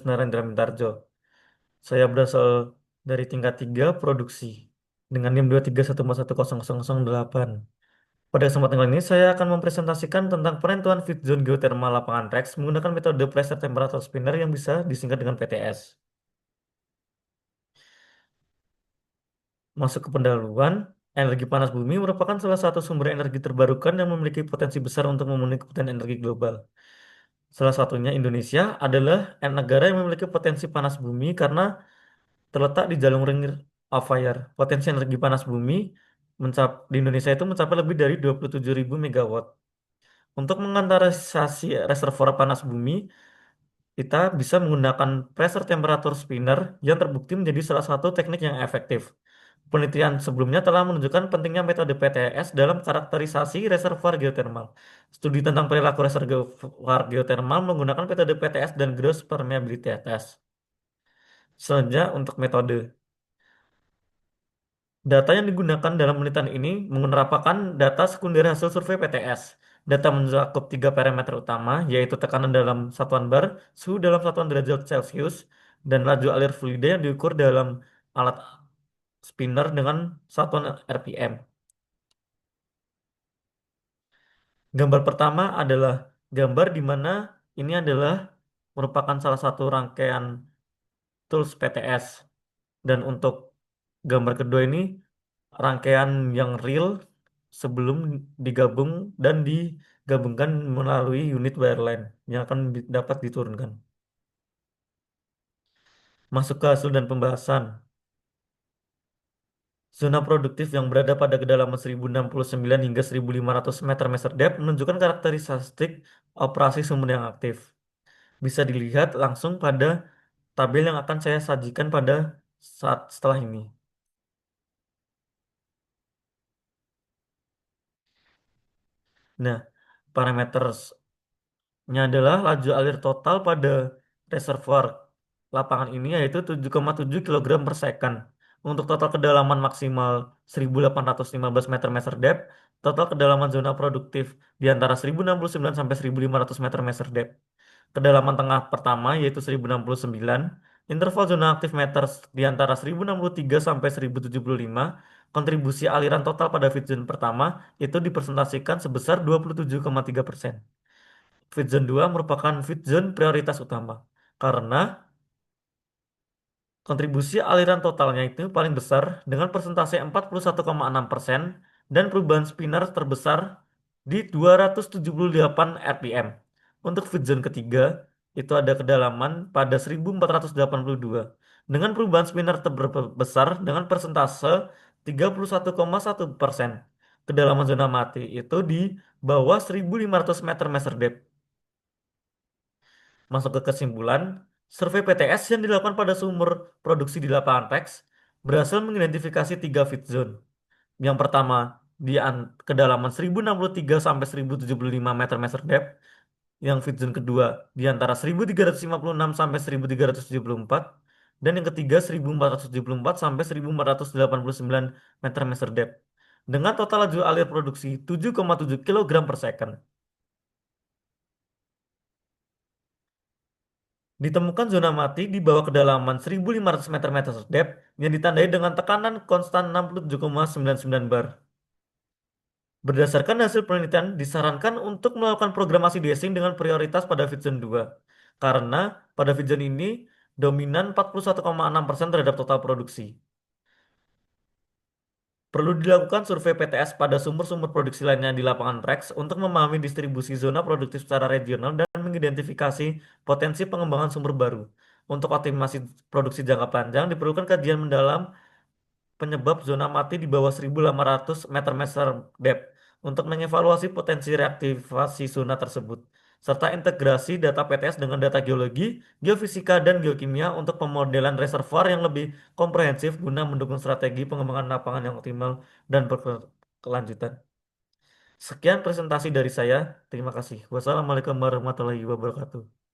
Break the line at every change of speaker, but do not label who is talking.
Narendra Mintarjo. Saya berasal dari tingkat 3 produksi dengan NIM 231410008. Pada kesempatan kali ini saya akan mempresentasikan tentang penentuan feed zone geothermal lapangan Rex menggunakan metode pressure temperature spinner yang bisa disingkat dengan PTS. Masuk ke pendahuluan, energi panas bumi merupakan salah satu sumber energi terbarukan yang memiliki potensi besar untuk memenuhi kebutuhan energi global. Salah satunya Indonesia adalah negara yang memiliki potensi panas bumi karena terletak di jalur ring of fire. Potensi energi panas bumi di Indonesia itu mencapai lebih dari 27.000 megawatt. Untuk mengantarisasi reservoir panas bumi, kita bisa menggunakan pressure temperature spinner yang terbukti menjadi salah satu teknik yang efektif. Penelitian sebelumnya telah menunjukkan pentingnya metode PTS dalam karakterisasi reservoir geothermal. Studi tentang perilaku reservoir geothermal menggunakan metode PTS dan gross permeability test. Selanjutnya untuk metode. Data yang digunakan dalam penelitian ini merupakan data sekunder hasil survei PTS. Data mencakup tiga parameter utama, yaitu tekanan dalam satuan bar, suhu dalam satuan derajat Celcius, dan laju alir fluida yang diukur dalam alat spinner dengan satuan RPM. Gambar pertama adalah gambar di mana ini adalah merupakan salah satu rangkaian tools PTS. Dan untuk gambar kedua ini rangkaian yang real sebelum digabung dan digabungkan melalui unit wireline yang akan dapat diturunkan. Masuk ke hasil dan pembahasan. Zona produktif yang berada pada kedalaman 1069 hingga 1500 meter meter depth menunjukkan karakteristik operasi sumber yang aktif. Bisa dilihat langsung pada tabel yang akan saya sajikan pada saat setelah ini. Nah, parameter adalah laju alir total pada reservoir lapangan ini yaitu 7,7 kg per second. Untuk total kedalaman maksimal 1815 meter meter depth, total kedalaman zona produktif di antara 1069 sampai 1500 meter meter depth. Kedalaman tengah pertama yaitu 1069, interval zona aktif meters di antara 1063 sampai 1075, kontribusi aliran total pada feed zone pertama itu dipresentasikan sebesar 27,3%. Feed zone 2 merupakan feed zone prioritas utama karena kontribusi aliran totalnya itu paling besar dengan persentase 41,6% dan perubahan spinner terbesar di 278 RPM. Untuk feed zone ketiga itu ada kedalaman pada 1482 dengan perubahan spinner terbesar dengan persentase 31,1%. Kedalaman zona mati itu di bawah 1500 meter meter depth. Masuk ke kesimpulan, survei PTS yang dilakukan pada sumber produksi di lapangan PEX berhasil mengidentifikasi tiga feed zone. Yang pertama, di kedalaman 1063 sampai 1075 meter meter depth. Yang feed zone kedua di antara 1356 sampai 1374. Dan yang ketiga 1474 sampai 1489 meter meter depth. Dengan total laju alir produksi 7,7 kg per second. Ditemukan zona mati di bawah kedalaman 1500 meter meter depth yang ditandai dengan tekanan konstan 67,99 bar. Berdasarkan hasil penelitian, disarankan untuk melakukan programasi desing dengan prioritas pada Vision 2. Karena pada Vision ini dominan 41,6% terhadap total produksi. Perlu dilakukan survei PTS pada sumber-sumber produksi lainnya di lapangan REX untuk memahami distribusi zona produktif secara regional dan mengidentifikasi potensi pengembangan sumber baru. Untuk optimasi produksi jangka panjang, diperlukan kajian mendalam penyebab zona mati di bawah 1800 meter meter depth untuk mengevaluasi potensi reaktivasi zona tersebut, serta integrasi data PTS dengan data geologi, geofisika, dan geokimia untuk pemodelan reservoir yang lebih komprehensif guna mendukung strategi pengembangan lapangan yang optimal dan berkelanjutan. Sekian presentasi dari saya. Terima kasih. Wassalamualaikum warahmatullahi wabarakatuh.